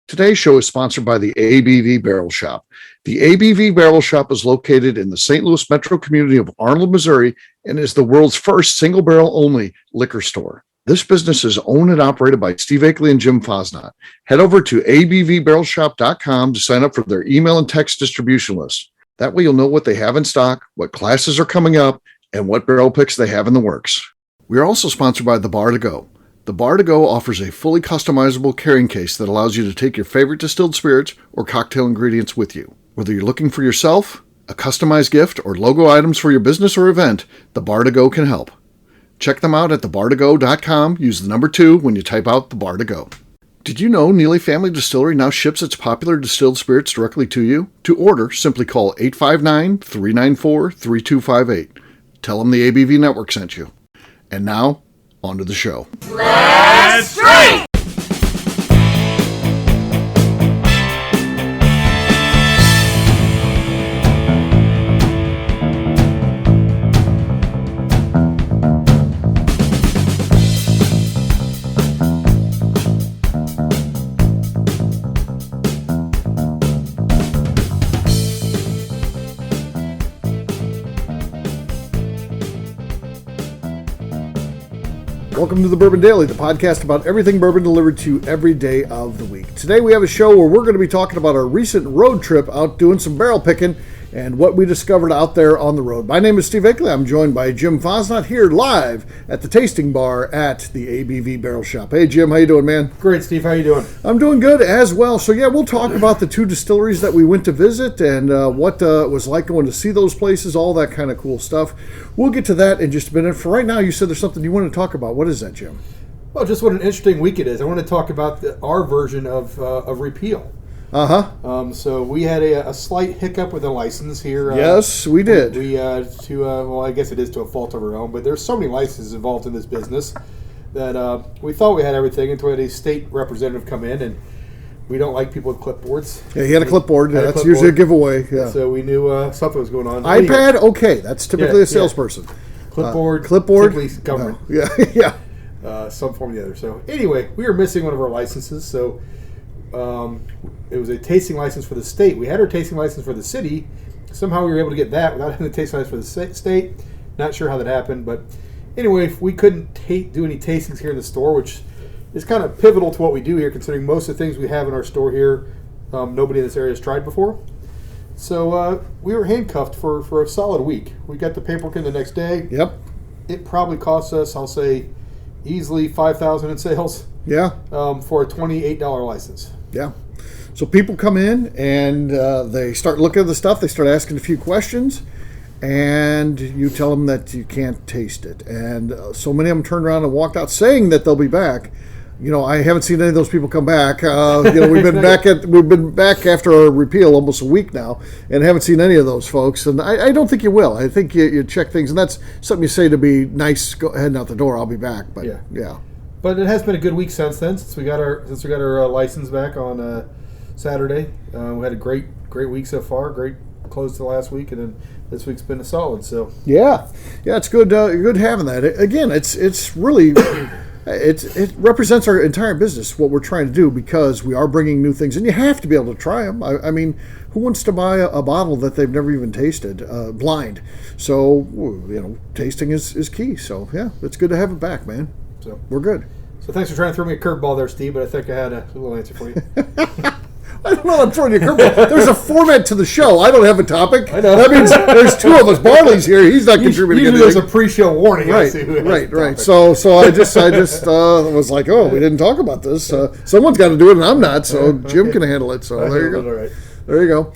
Today's show is sponsored by the ABV Barrel Shop. The ABV Barrel Shop is located in the St. Louis metro community of Arnold, Missouri, and is the world's first single barrel only liquor store. This business is owned and operated by Steve Akeley and Jim Fosnot. Head over to abvbarrelshop.com to sign up for their email and text distribution list. That way you'll know what they have in stock, what classes are coming up, and what barrel picks they have in the works. We are also sponsored by The Bar to Go. The Bar to Go offers a fully customizable carrying case that allows you to take your favorite distilled spirits or cocktail ingredients with you. Whether you're looking for yourself, a customized gift, or logo items for your business or event, The Bar to Go can help. Check them out at thebar2go.com. Use the number 2 when you type out The Bar to Go. Did you know Neely Family Distillery now ships its popular distilled spirits directly to you? To order, simply call 859-394-3258. Tell them the ABV Network sent you. And now, on to the show. Let's drink! Welcome to the Bourbon Daily, the podcast about everything bourbon delivered to you every day of the week. Today we have a show where we're going to be talking about our recent road trip out doing some barrel picking and what we discovered out there on the road. My name is Steve Akeley. I'm joined by Jim Fosnot here live at the tasting bar at the ABV Barrel Shop. Hey Jim, how you doing, man? Great, Steve. How you doing? I'm doing good as well. So yeah, we'll talk about the 2 distilleries that we went to visit and what it was like going to see those places, all that kind of cool stuff. We'll get to that in just a minute. For right now, you said there's something you want to talk about. What is that, Jim? Well, just what an interesting week it is. I want to talk about our version of repeal. So we had a slight hiccup with the license here. Yes, we did. Well, I guess it is to a fault of our own, but there's so many licenses involved in this business that we thought we had everything until we had a state representative come in, and we don't like people with clipboards. Yeah, he had a clipboard. That's usually a giveveay. Yeah. So we knew something was going on. iPad, okay. That's typically a salesperson. Clipboard, government. No. Yeah. Some form or the other. So anyway, we were missing one of our licenses, so it was a tasting license for the state. We had our tasting license for the city. Somehow we were able to get that without having the tasting license for the state. Not sure how that happened, but anyway, we couldn't do any tastings here in the store, which is kind of pivotal to what we do here, considering most of the things we have in our store here, nobody in this area has tried before. So we were handcuffed for a solid week. We got the paperwork in the next day. Yep. It probably cost us, I'll say, easily $5,000 in sales. Yeah. For a $28 license. Yeah. So people come in and they start looking at the stuff. They start asking a few questions, and you tell them that you can't taste it. And so many of them turned around and walked out saying that they'll be back. You know, I haven't seen any of those people come back. We've been back after our repeal almost a week now, and haven't seen any of those folks. And I don't think you will. I think you check things, and that's something you say to be nice, heading out the door. I'll be back. But yeah. But it has been a good week since then. Since we got our license back on Saturday, we had a great week so far. Great close to last week, and then this week's been a solid. So yeah, it's good. Good having that. Again, it's really. It represents our entire business, what we're trying to do, because we are bringing new things, and you have to be able to try them. I mean, who wants to buy a bottle that they've never even tasted blind? So, tasting is key. So, yeah, it's good to have it back, man. So, we're good. So, thanks for trying to throw me a curveball there, Steve, but I think I had a little answer for you. I don't know, I'm throwing you a curveball. There's a format to the show. I don't have a topic. I know. That means there's 2 of us. Barley's here. He's not contributing anything. There's a pre-show warning. Right. So I just was like, oh, we didn't talk about this. Someone's got to do it, and I'm not. So Jim can handle it. So there you go. All right. There you go.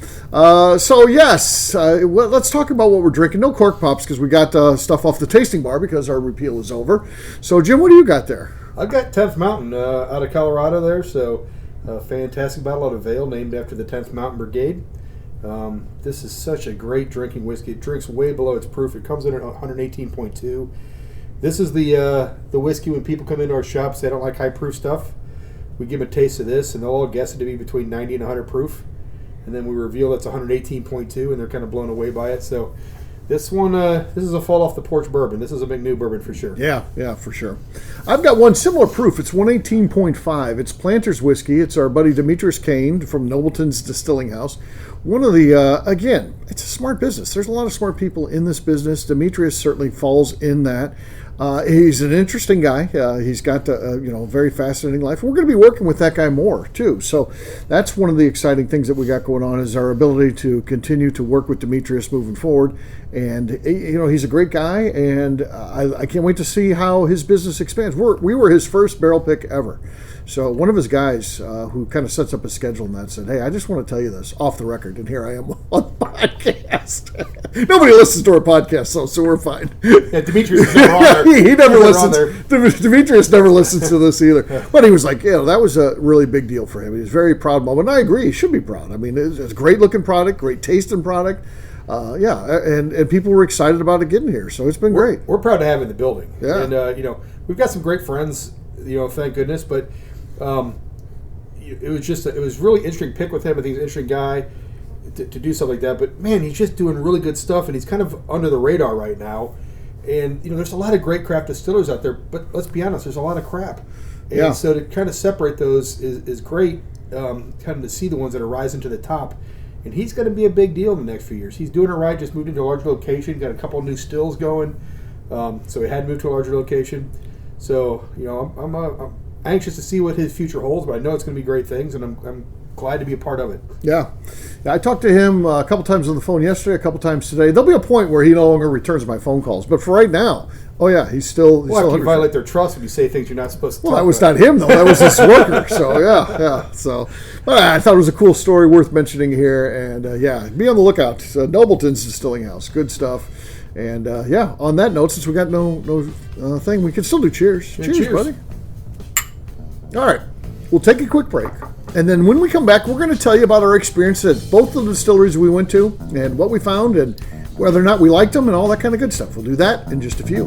Let's talk about what we're drinking. No cork pops because we got stuff off the tasting bar because our repeal is over. So Jim, what do you got there? I've got 10th Mountain out of Colorado there. So. A fantastic bottle out of Vail, named after the 10th Mountain Brigade. This is such a great drinking whiskey. It drinks way below its proof. It comes in at 118.2. This is the whiskey when people come into our shops, they don't like high proof stuff. We give them a taste of this, and they'll all guess it to be between 90 and 100 proof. And then we reveal it's 118.2, and they're kind of blown away by it. So This one, this is a fall off the porch bourbon. This is a big new bourbon for sure. Yeah, for sure. I've got one similar proof. It's 118.5. It's Planter's Whiskey. It's our buddy Demetrius Kane from Nobleton's Distilling House. One of the, again, it's a smart business. There's a lot of smart people in this business. Demetrius certainly falls in that. He's an interesting guy. He's got a very fascinating life. We're going to be working with that guy more too. So that's one of the exciting things that we got going on is our ability to continue to work with Demetrius moving forward. And he's a great guy, and I can't wait to see how his business expands. We were his first barrel pick ever. So one of his guys who kind of sets up his schedule and that said, "Hey, I just want to tell you this off the record," and here I am on the podcast. Nobody listens to our podcast, though, so we're fine. Yeah, Demetrius is never on there. he never listens. Demetrius never listens to this either. But he was like, that was a really big deal for him. He was very proud moment. And I agree, he should be proud. I mean, it's a great looking product, great tasting product. And people were excited about it getting here, so it's been great. We're proud to have it in the building. Yeah. And we've got some great friends, thank goodness. But it was really interesting pick with him. I think he's an interesting guy to do something like that. But man, he's just doing really good stuff, and he's kind of under the radar right now. And there's a lot of great craft distillers out there, but let's be honest, there's a lot of crap. And so to kind of separate those is great. Kind of to see the ones that are rising to the top. And he's going to be a big deal in the next few years. He's doing it right. Just moved into a larger location. Got a couple of new stills going. So he had moved to a larger location. So I'm anxious to see what his future holds. But I know it's going to be great things, and I'm glad to be a part of it. Yeah, I talked to him a couple times on the phone yesterday, a couple times today. There'll be a point where he no longer returns my phone calls. But for right now, he's still. You violate their trust when you say things you're not supposed to. Well, that was not him though. That was his worker. So yeah. So, but I thought it was a cool story worth mentioning here. And be on the lookout. Nobleton's Distilling House, good stuff. And on that note, since we got no thing, we can still do cheers. Yeah, cheers, buddy. All right, we'll take a quick break. And then when we come back, we're going to tell you about our experience at both of the distilleries we went to and what we found and whether or not we liked them and all that kind of good stuff. We'll do that in just a few.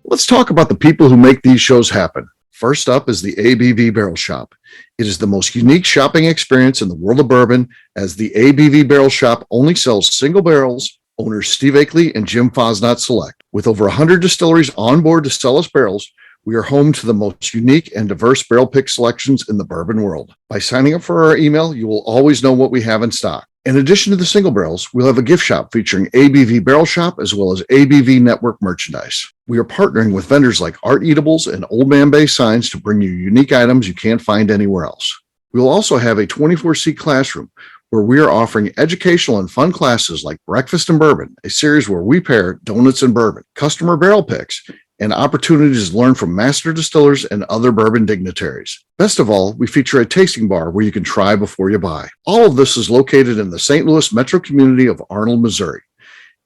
Let's talk about the people who make these shows happen. First up is the ABV Barrel Shop. It is the most unique shopping experience in the world of bourbon, as the ABV Barrel Shop only sells single barrels. Owners Steve Akeley and Jim Fosnot select. With over 100 distilleries on board to sell us barrels, we are home to the most unique and diverse barrel pick selections in the bourbon world. By signing up for our email, you will always know what we have in stock. In addition to the single barrels, we'll have a gift shop featuring ABV Barrel Shop as well as ABV Network merchandise. We are partnering with vendors like Art Eatables and Old Man Bay Signs to bring you unique items you can't find anywhere else. We will also have a 24-seat classroom where we are offering educational and fun classes like Breakfast and Bourbon, a series where we pair donuts and bourbon, customer barrel picks, and opportunities to learn from master distillers and other bourbon dignitaries. Best of all, we feature a tasting bar where you can try before you buy. All of this is located in the St. Louis metro community of Arnold, Missouri.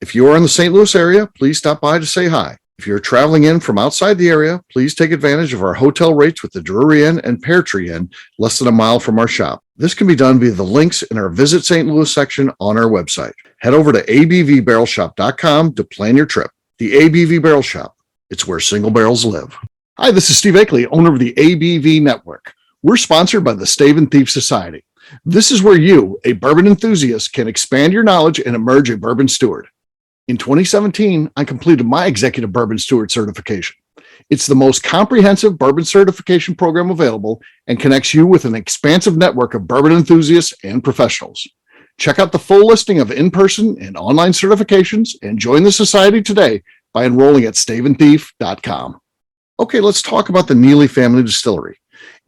If you are in the St. Louis area, please stop by to say hi. If you're traveling in from outside the area, please take advantage of our hotel rates with the Drury Inn and Pear Tree Inn, less than a mile from our shop. This can be done via the links in our Visit St. Louis section on our website. Head over to abvbarrelshop.com to plan your trip. The ABV Barrel Shop. It's where single barrels live. Hi, this is Steve Akeley, owner of the ABV Network. We're sponsored by the Stave and Thief Society. This is where you, a bourbon enthusiast, can expand your knowledge and emerge a bourbon steward. In 2017, I completed my Executive Bourbon Steward certification. It's the most comprehensive bourbon certification program available and connects you with an expansive network of bourbon enthusiasts and professionals. Check out the full listing of in-person and online certifications and join the society today by enrolling at staveandthief.com. Okay, let's talk about the Neely Family Distillery.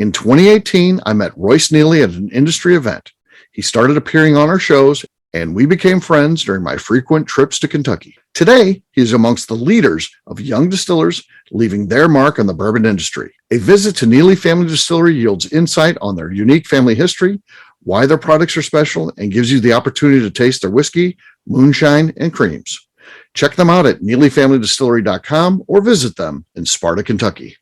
In 2018, I met Royce Neely at an industry event. He started appearing on our shows, and we became friends during my frequent trips to Kentucky. Today, he is amongst the leaders of young distillers leaving their mark on the bourbon industry. A visit to Neely Family Distillery yields insight on their unique family history, why their products are special, and gives you the opportunity to taste their whiskey, moonshine, and creams. Check them out at NeelyFamilyDistillery.com or visit them in Sparta, Kentucky.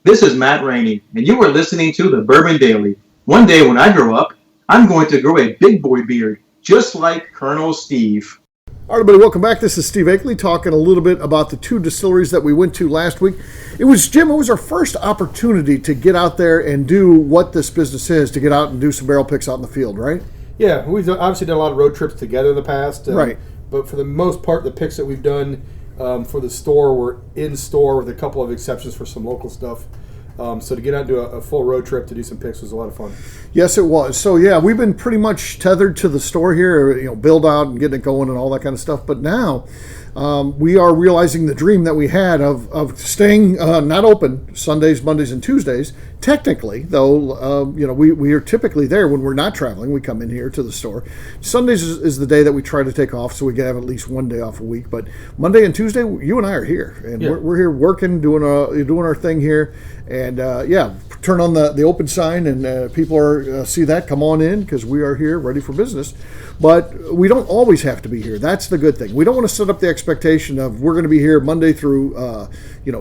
This is Matt Rainey, and you are listening to the Bourbon Daily. One day when I grow up, I'm going to grow a big boy beard, just like Colonel Steve. All right, everybody, welcome back. This is Steve Akeley talking a little bit about the 2 distilleries that we went to last week. It was our first opportunity to get out there and do what this business is, to get out and do some barrel picks out in the field, right? Yeah, we've obviously done a lot of road trips together in the past. Right. But for the most part, the picks that we've done for the store were in-store with a couple of exceptions for some local stuff. So to get out and do a full road trip to do some picks was a lot of fun. Yes, it was. So yeah, we've been pretty much tethered to the store here, build out and getting it going and all that kind of stuff. But now we are realizing the dream that we had of staying not open Sundays, Mondays, and Tuesdays. Technically, though, we are typically there when we're not traveling. We come in here to the store. Sundays is the day that we try to take off, so we can have at least one day off a week. But Monday and Tuesday, you and I are here, and we're here working, doing our thing here. And turn on the open sign, and people are see that, come on in, because we are here ready for business. But we don't always have to be here. That's the good thing. We don't want to set up the expectation of we're going to be here Monday through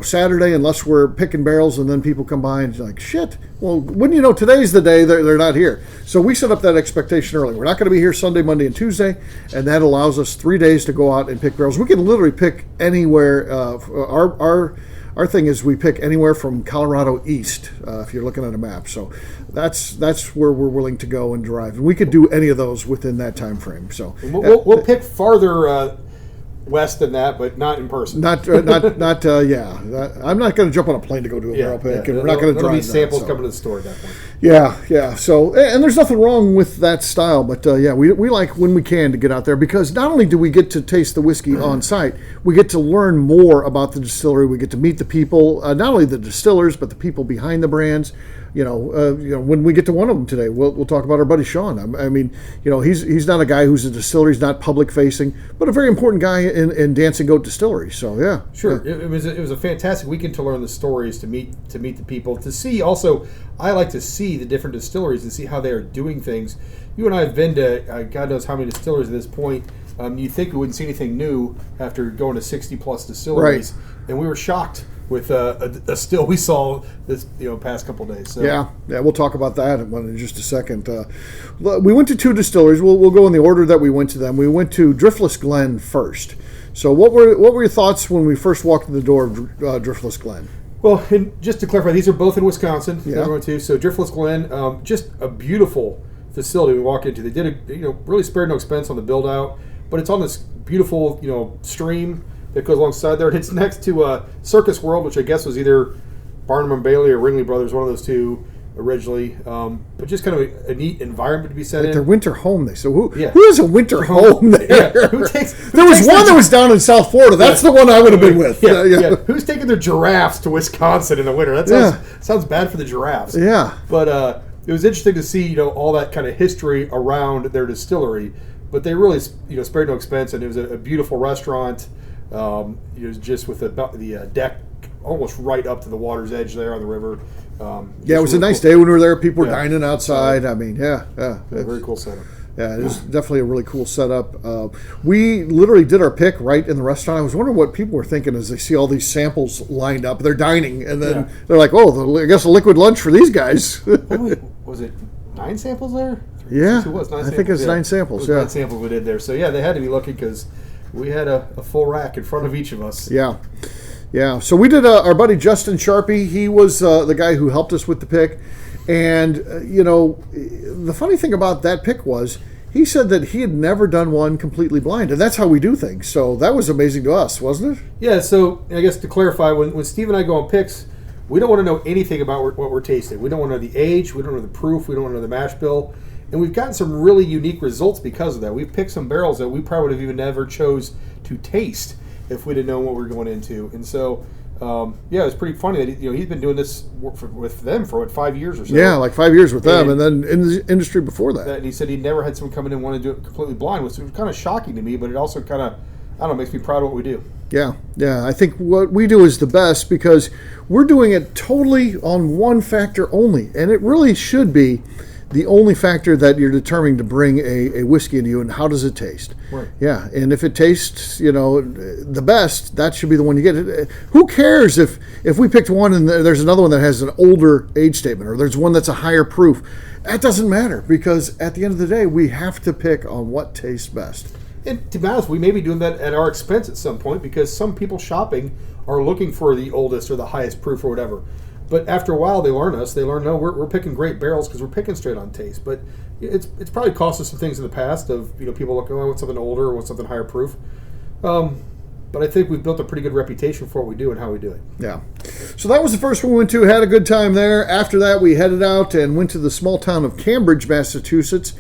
Saturday, unless we're picking barrels, and then people come by and it's like, shit, well, wouldn't you know, today's the day they're not here. So we set up that expectation early. We're not going to be here Sunday, Monday, and Tuesday, and that allows us 3 days to go out and pick barrels. We can literally pick anywhere. Our thing is we pick anywhere from Colorado east, if you're looking at a map. So that's where we're willing to go and drive. And we could do any of those within that time frame. So we'll pick farther west than that, but not in person. I'm not going to jump on a plane to go do a barrel pick, and we're not going to drive. There'll be samples coming to the store at that point. Yeah. So, and there's nothing wrong with that style, but we like when we can to get out there, because not only do we get to taste the whiskey on site, we get to learn more about the distillery. We get to meet the people, not only the distillers, but the people behind the brands. When we get to one of them today, we'll talk about our buddy Sean. I mean, he's not a guy who's a distiller. He's not public facing, but a very important guy in Dancing Goat Distillery. So yeah, sure. Yeah. It was a fantastic weekend to learn the stories, to meet the people, to see. Also, I like to see the different distilleries and see how they are doing things. You and I have been to God knows how many distilleries at this point. You'd think we wouldn't see anything new after going to 60 plus distilleries, right. And we were shocked with a still we saw this past couple of days. So. Yeah, we'll talk about that in just a second. We went to 2 distilleries. We'll go in the order that we went to them. We went to Driftless Glen first. So what were your thoughts when we first walked in the door of Driftless Glen? Well, and just to clarify, these are both in Wisconsin. Yeah. So Driftless Glen, just a beautiful facility we walk into. They did really spared no expense on the build out, but it's on this beautiful stream that goes alongside there, and it's next to Circus World, which I guess was either Barnum and Bailey or Ringley Brothers, one of those two originally. But just kind of a neat environment to be set in. Their winter home. So who has a winter home there? Yeah. There was one that was down in South Florida. That's the one I would have been with. Yeah. Who's taking their giraffes to Wisconsin in the winter? That sounds bad for the giraffes. Yeah. But it was interesting to see all that kind of history around their distillery. But they really spared no expense, and it was a beautiful restaurant. Just with the deck almost right up to the water's edge there on the river. It was a nice day when we were there. People were dining outside. I mean, very cool setup. Yeah, it was definitely a really cool setup. We literally did our pick right in the restaurant. I was wondering what people were thinking as they see all these samples lined up. They're dining, and then they're like, I guess a liquid lunch for these guys. Was it 9 samples there? Yeah, I think it was 9 samples. 9 samples we did there. So, they had to be looking because we had a full rack in front of each of us. Yeah. So we did our buddy Justin Sharpie. He was the guy who helped us with the pick. And, the funny thing about that pick was he said that he had never done one completely blind. And that's how we do things. So that was amazing to us, wasn't it? Yeah, so I guess to clarify, when Steve and I go on picks, we don't want to know anything about what we're tasting. We don't want to know the age. We don't know the proof. We don't want to know the mash bill. And we've gotten some really unique results because of that. We've picked some barrels that we probably would have even never chose to taste if we didn't know what we were going into. And so, it was pretty funny that he's been doing this with them for 5 years or so. Yeah, like 5 years with them, and then in the industry before that. And he said he never had someone come in and want to do it completely blind, which was kind of shocking to me, but it also kind of, makes me proud of what we do. Yeah. I think what we do is the best because we're doing it totally on one factor only, and it really should be the only factor that you're determining to bring a whiskey into you, and how does it taste? Right. Yeah, and if it tastes, the best, that should be the one you get. Who cares if we picked one and there's another one that has an older age statement, or there's one that's a higher proof? That doesn't matter, because at the end of the day, we have to pick on what tastes best. And to be honest, we may be doing that at our expense at some point, because some people shopping are looking for the oldest or the highest proof or whatever. But after a while, they learn, no, we're picking great barrels because we're picking straight on taste. But it's probably cost us some things in the past of, people looking, I want something older or want something higher proof. But I think we've built a pretty good reputation for what we do and how we do it. Yeah. So that was the first one we went to. Had a good time there. After that, we headed out and went to the small town of Cambridge, Massachusetts.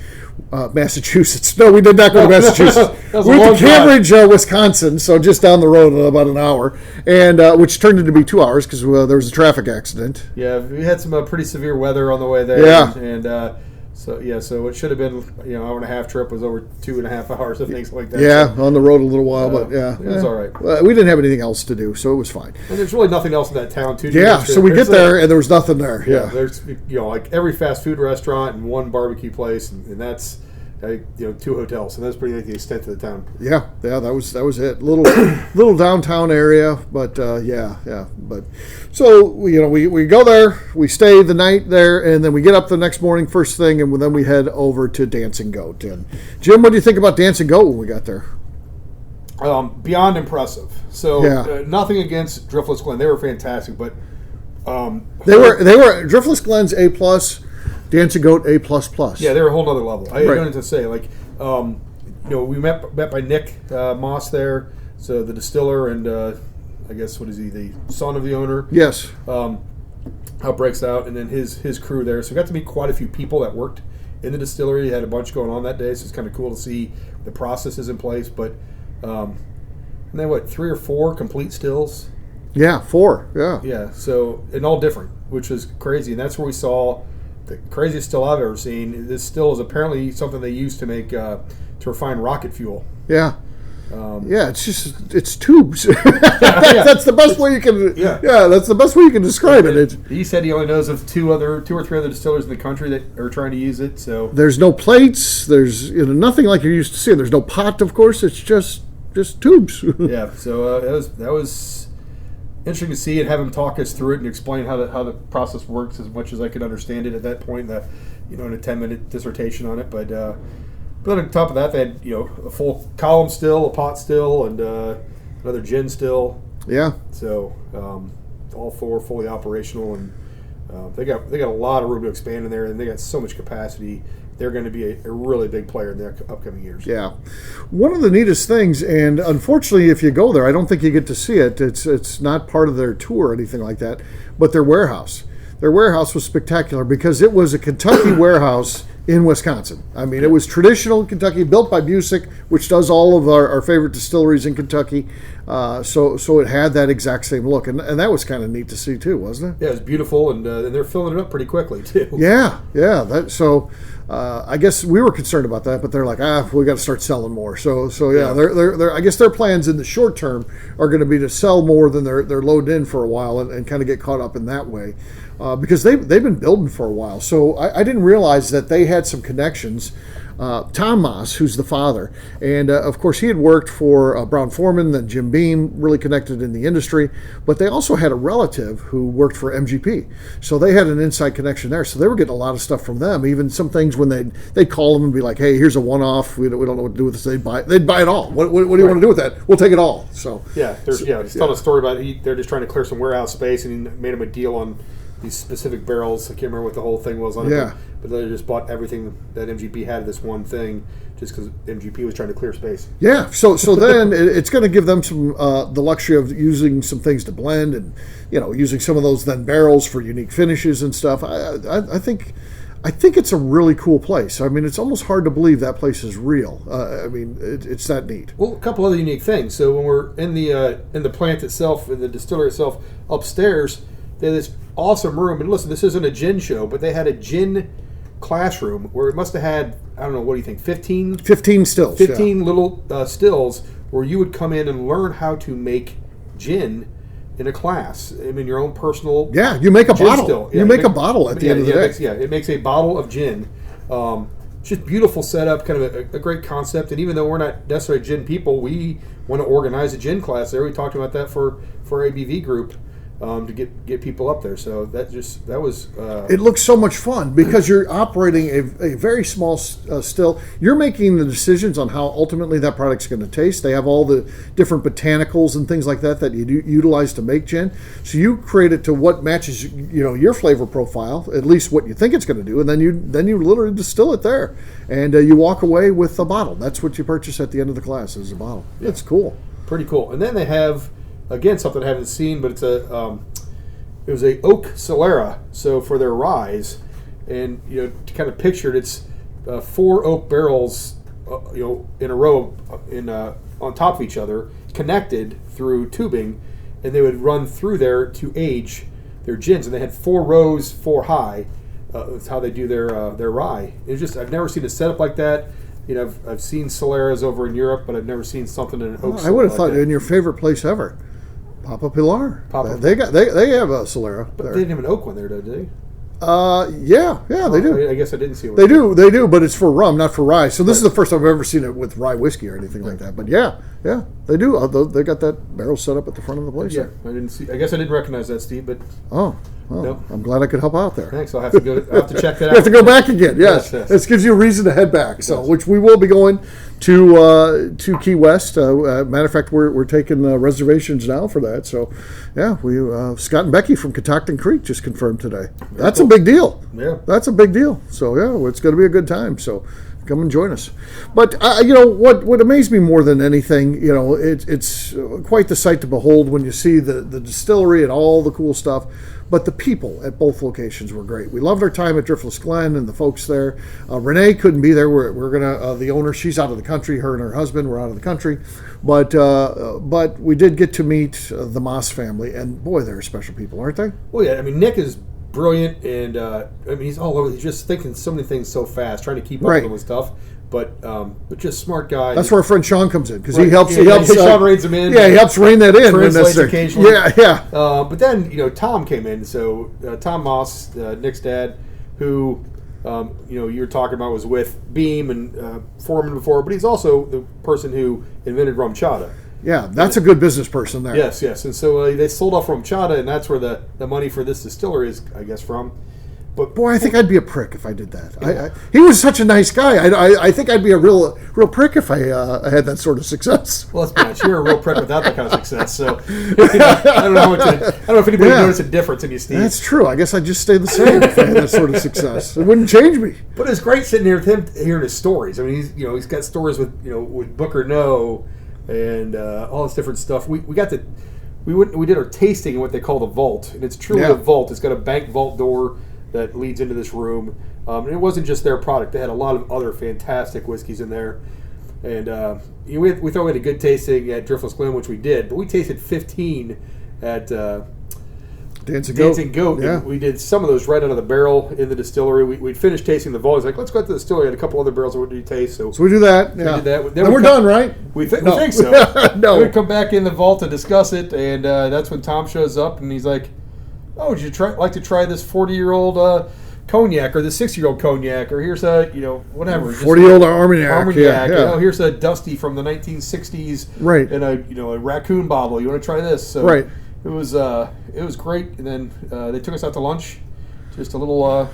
Massachusetts. No, we did not go to Massachusetts. We went to Cambridge, Wisconsin, so just down the road about an hour, and which turned into be 2 hours because there was a traffic accident. Yeah, we had some pretty severe weather on the way there. Yeah. And so it should have been, hour and a half trip was over 2.5 hours and things like that. Yeah, on the road a little while, but yeah. It was all right. We didn't have anything else to do, so it was fine. And there's really nothing else in that town, too. Yeah, so we get there, and there was nothing there. Yeah. There's, like every fast food restaurant and one barbecue place, and that's, 2 hotels, and that's pretty much the extent of the town. Yeah, that was it. Little downtown area, but But so we go there, we stay the night there, and then we get up the next morning first thing, and then we head over to Dancing Goat. And Jim, what do you think about Dancing Goat when we got there? Beyond impressive. So nothing against Driftless Glen, they were fantastic, but they were Driftless Glen's A+. Dancing Goat A++. Yeah, they're a whole other level. I don't know what to say. We met by Nick Moss there, so the distiller, and I guess what is he, the son of the owner? Yes. How it breaks out, and then his crew there. So we got to meet quite a few people that worked in the distillery. Had a bunch going on that day, so it's kind of cool to see the processes in place. But and then 3 or 4 complete stills. Yeah, 4. Yeah. Yeah. So and all different, which was crazy, and that's where we saw the craziest still I've ever seen. This still is apparently something they use to make to refine rocket fuel. Yeah. It's tubes. That's the best way you can. Yeah, that's the best way you can describe it. He said he only knows of 2 or 3 other distillers in the country that are trying to use it. So there's no plates. There's nothing like you're used to seeing. There's no pot, of course. It's just tubes. Yeah. So that was interesting to see and have him talk us through it and explain how the process works as much as I could understand it at that point. In a 10-minute dissertation on it, but on top of that, they had a full column still, a pot still, and another gin still. Yeah. So all 4 fully operational, and they got a lot of room to expand in there, and they got so much capacity. They're going to be a really big player in the upcoming years. Yeah. One of the neatest things, and unfortunately if you go there, I don't think you get to see it. It's not part of their tour or anything like that, but their warehouse. Their warehouse was spectacular because it was a Kentucky warehouse in Wisconsin. I mean, it was traditional Kentucky, built by Busick, which does all of our favorite distilleries in Kentucky. So it had that exact same look, and that was kind of neat to see too, wasn't it? Yeah, it was beautiful, and they're filling it up pretty quickly too. Yeah. I guess we were concerned about that, but they're like, we got to start selling more. So they're I guess their plans in the short term are going to be to sell more than they're loaded in for a while and kind of get caught up in that way. Because they've been building for a while. So I didn't realize that they had some connections. Tom Moss, who's the father, and of course he had worked for Brown-Forman, then Jim Beam, really connected in the industry, but they also had a relative who worked for MGP. So they had an inside connection there. So they were getting a lot of stuff from them, even some things when they'd call them and be like, hey, here's a one-off, we don't know what to do with this. They'd buy it all. What do you want to do with that? We'll take it all. So he's telling a story about they're just trying to clear some warehouse space, and he made him a deal on these specific barrels. I can't remember what the whole thing was on it. Yeah. But they just bought everything that MGP had, this one thing, just because MGP was trying to clear space. Yeah. So then it's going to give them some the luxury of using some things to blend, and using some of those then barrels for unique finishes and stuff. I think it's a really cool place. I mean, it's almost hard to believe that place is real. It's that neat. Well, a couple other unique things. So when we're in the plant itself, in the distillery itself, upstairs, they had this awesome room. And listen, this isn't a gin show, but they had a gin classroom where it must have had, I don't know, what do you think, 15 stills. 15 little stills where you would come in and learn how to make gin in a class. I mean, your own personal you make a gin bottle. Still. You make a bottle at the end of the day. It makes a bottle of gin. Just beautiful setup, kind of a great concept. And even though we're not necessarily gin people, we want to organize a gin class there. We talked about that for our ABV group. To get people up there, so that was. It looks so much fun because you're operating a very small still. You're making the decisions on how ultimately that product's going to taste. They have all the different botanicals and things like that you utilize to make gin. So you create it to what matches your flavor profile, at least what you think it's going to do, and then you literally distill it there, and you walk away with a bottle. That's what you purchase at the end of the class is a bottle. Yeah. It's cool, pretty cool. And then they have. Again, something I haven't seen, but it's it was a oak Solera, so for their ryes, and to kind of picture it, it's 4 oak barrels, in a row, on top of each other, connected through tubing, and they would run through there to age their gins, and they had 4 rows, 4 high. That's how they do their rye. It's just I've never seen a setup like that. I've seen Soleras over in Europe, but I've never seen something in an oak. I would have thought in your favorite place ever. Papa Pilar. They have a Solera. But they didn't have an oak one there, did they? Yeah, they do. I guess I didn't see one. They do, but it's for rum, not for rye. So this is the first time I've ever seen it with rye whiskey or anything like that. But yeah, they do. Although they got that barrel set up at the front of the place. Yeah, I didn't see. I guess I didn't recognize that, Steve. But no. I'm glad I could help out there. Thanks. I'll have to check that out. You have to go back again. Yes. This gives you a reason to head back. Which we will be going to Key West. Matter of fact, we're taking reservations now for that. So, yeah, we Scott and Becky from Catoctin Creek just confirmed today. That's a big deal. Yeah, that's a big deal. So yeah, it's going to be a good time. So come and join us. But what amazed me more than anything, it's quite the sight to behold when you see the distillery and all the cool stuff. But the people at both locations were great. We loved our time at Driftless Glen and the folks there. Renee couldn't be there. We're gonna the owner. She's out of the country. Her and her husband were out of the country. But we did get to meet the Moss family, and boy, they're special people, aren't they? Well, yeah. I mean, Nick is brilliant, and he's all over. He's just thinking so many things so fast, trying to keep up with with stuff. But just smart guy. That's where our friend Sean comes in because he helps. Sean reins him in. Yeah, he helps rein that in when necessary. Occasionally. Yeah. But then Tom came in. So Tom Moss, Nick's dad, who you were talking about was with Beam and Foreman before, but he's also the person who invented rum chata. Yeah, that's a good business person there. Yes. And so they sold off rum chata, and that's where the money for this distillery is, I guess, from. But boy, I think I'd be a prick if I did that. Yeah. He was such a nice guy. I think I'd be a real prick if I had that sort of success. Well, let's be honest. You're a real prick without that kind of success. So I don't know if anybody noticed a difference in you, Steve. That's true. I guess I'd just stay the same if I had that sort of success. It wouldn't change me. But it's great sitting here with him hearing his stories. I mean, he's got stories with Booker No and all this different stuff. We did our tasting in what they call the vault, and it's truly a vault. It's got a bank vault door that leads into this room. And it wasn't just their product. They had a lot of other fantastic whiskeys in there. And we thought we had a good tasting at Driftless Glen, which we did, but we tasted 15 at Dancing Goat. Yeah. We did some of those right out of the barrel in the distillery. We'd finished tasting the vault. He's like, let's go to the distillery. I had a couple other barrels. What did you taste? So we do that. Yeah. We did that. Then we're done, right? We think so. No. We'd come back in the vault to discuss it, and that's when Tom shows up, and he's like, oh, would you like to try this 40-year-old cognac or the 60-year-old cognac, or here's a whatever 40-year-old Armagnac. Yeah. Here's a Dusty from the 1960s, right? In a raccoon bottle. You want to try this? So right. It was great, and then they took us out to lunch, just a little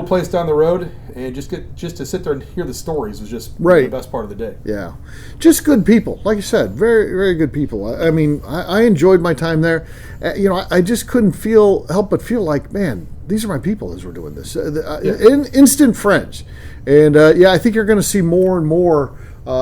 place down the road, and just to sit there and hear the stories was just the best part of the day. Yeah, just good people, like you said, very very good people. I mean, I enjoyed my time there. I just couldn't help but feel like, man, these are my people as we're doing this. Instant friends, and I think you're going to see more and more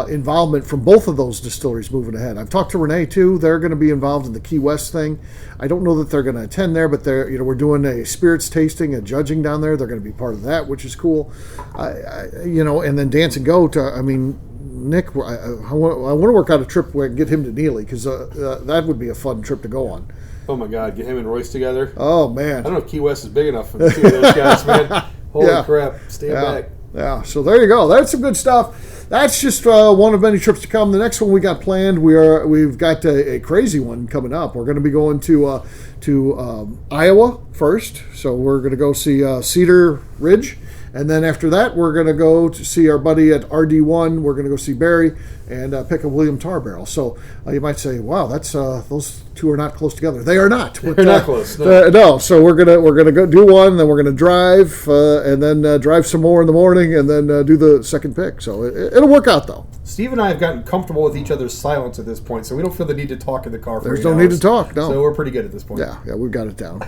involvement from both of those distilleries moving ahead. I've talked to Renee too. They're going to be involved in the Key West thing. I don't know that they're going to attend there, but we're doing a spirits tasting and judging down there. They're going to be part of that, which is cool. And then Dance and Goat. Nick, I want to work out a trip where I can get him to Neely because that would be a fun trip to go on. Oh my God, get him and Royce together. Oh man, I don't know if Key West is big enough for the two of those guys, man. Holy crap, stand back. Yeah, so there you go. That's some good stuff. That's just one of many trips to come. The next one we got planned, we've got a crazy one coming up. We're going to be going to Iowa first. So we're going to go see Cedar Ridge, And then after that, we're going to go to see our buddy at RD1. We're going to go see Barry and pick a William Tar barrel. So you might say, wow, that's those two are not close together. They are not. They're not close. No. So we're gonna go do one, then we're gonna drive, and then drive some more in the morning, and then do the second pick. So it'll work out though. Steve and I have gotten comfortable with each other's silence at this point, so we don't feel the need to talk in the car for There's 8 no hours. need to talk, no. So we're pretty good at this point. Yeah, we've got it down.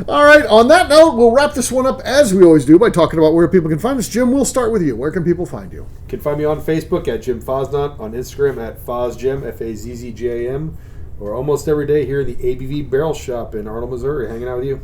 All right, on that note, we'll wrap this one up as we always do by talking about where people can find us. Jim, we'll start with you. Where can people find you? You can find me on Facebook at Jim Fosnot, on Instagram at FozJim, FAZZJM, or almost every day here in the ABV Barrel Shop in Arnold, Missouri, hanging out with you.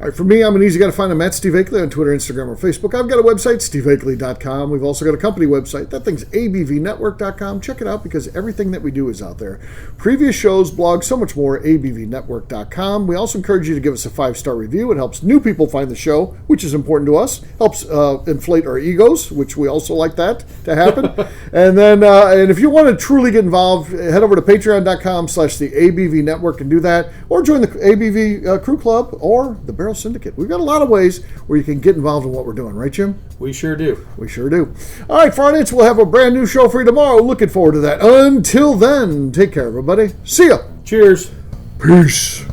All right, for me, I'm an easy guy to find. I'm at Steve Akeley on Twitter, Instagram, or Facebook. I've got a website, steveakeley.com. We've also got a company website. That thing's abvnetwork.com. Check it out because everything that we do is out there. Previous shows, blogs, so much more, abvnetwork.com. We also encourage you to give us a 5-star review. It helps new people find the show, which is important to us. Helps inflate our egos, which we also like that to happen. And then, and if you want to truly get involved, head over to patreon.com/the Network and do that. Or join the ABV Crew Club or the Barrel Syndicate. We've got a lot of ways where you can get involved in what we're doing, right, Jim? We sure do. We sure do. All right, Fridays, we'll have a brand new show for you tomorrow. Looking forward to that. Until then, take care, everybody. See ya. Cheers. Peace.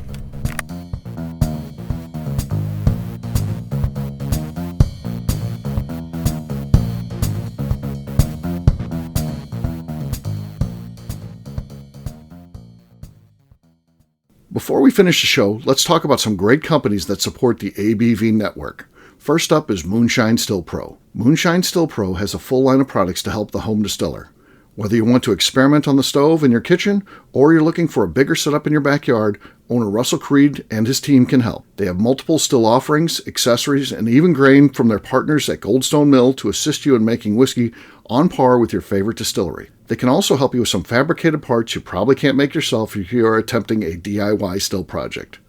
Before we finish the show, let's talk about some great companies that support the ABV network. First up is Moonshine Still Pro. Moonshine Still Pro has a full line of products to help the home distiller. Whether you want to experiment on the stove in your kitchen or you're looking for a bigger setup in your backyard, owner Russell Creed and his team can help. They have multiple still offerings, accessories, and even grain from their partners at Goldstone Mill to assist you in making whiskey on par with your favorite distillery. They can also help you with some fabricated parts you probably can't make yourself if you are attempting a DIY still project.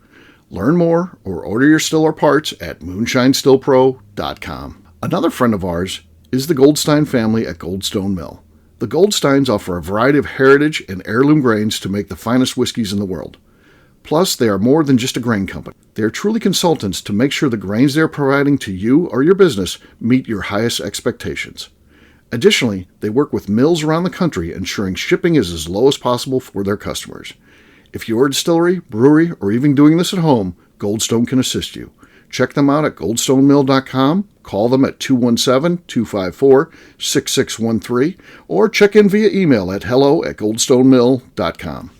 Learn more or order your still or parts at moonshinestillpro.com. Another friend of ours is the Goldstein family at Goldstone Mill. The Goldsteins offer a variety of heritage and heirloom grains to make the finest whiskeys in the world. Plus, they are more than just a grain company. They are truly consultants to make sure the grains they are providing to you or your business meet your highest expectations. Additionally, they work with mills around the country, ensuring shipping is as low as possible for their customers. If you're a distillery, brewery, or even doing this at home, Goldstone can assist you. Check them out at goldstonemill.com, call them at 217-254-6613, or check in via email at hello@goldstonemill.com.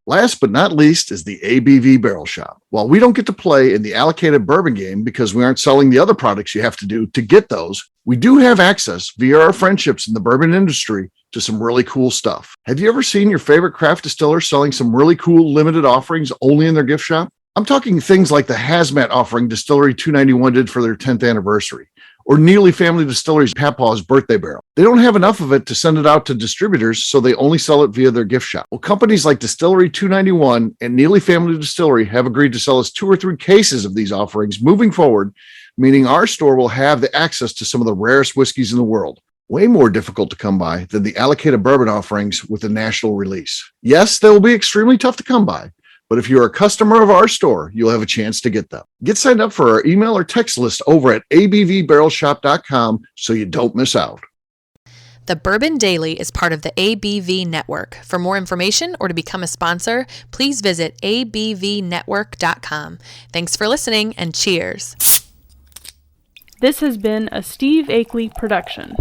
Last but not least is the ABV Barrel Shop. While we don't get to play in the allocated bourbon game because we aren't selling the other products you have to do to get those, we do have access via our friendships in the bourbon industry to some really cool stuff. Have you ever seen your favorite craft distiller selling some really cool limited offerings only in their gift shop? I'm talking things like the hazmat offering Distillery 291 did for their 10th anniversary, or Neely Family Distillery's Papaw's birthday barrel. They don't have enough of it to send it out to distributors, so they only sell it via their gift shop. Well, companies like Distillery 291 and Neely Family Distillery have agreed to sell us 2 or 3 cases of these offerings moving forward, meaning our store will have the access to some of the rarest whiskeys in the world. Way more difficult to come by than the allocated bourbon offerings with a national release. Yes, they will be extremely tough to come by, but if you're a customer of our store, you'll have a chance to get them. Get signed up for our email or text list over at abvbarrelshop.com so you don't miss out. The Bourbon Daily is part of the ABV Network. For more information or to become a sponsor, please visit abvnetwork.com. Thanks for listening and cheers. This has been a Steve Akeley production.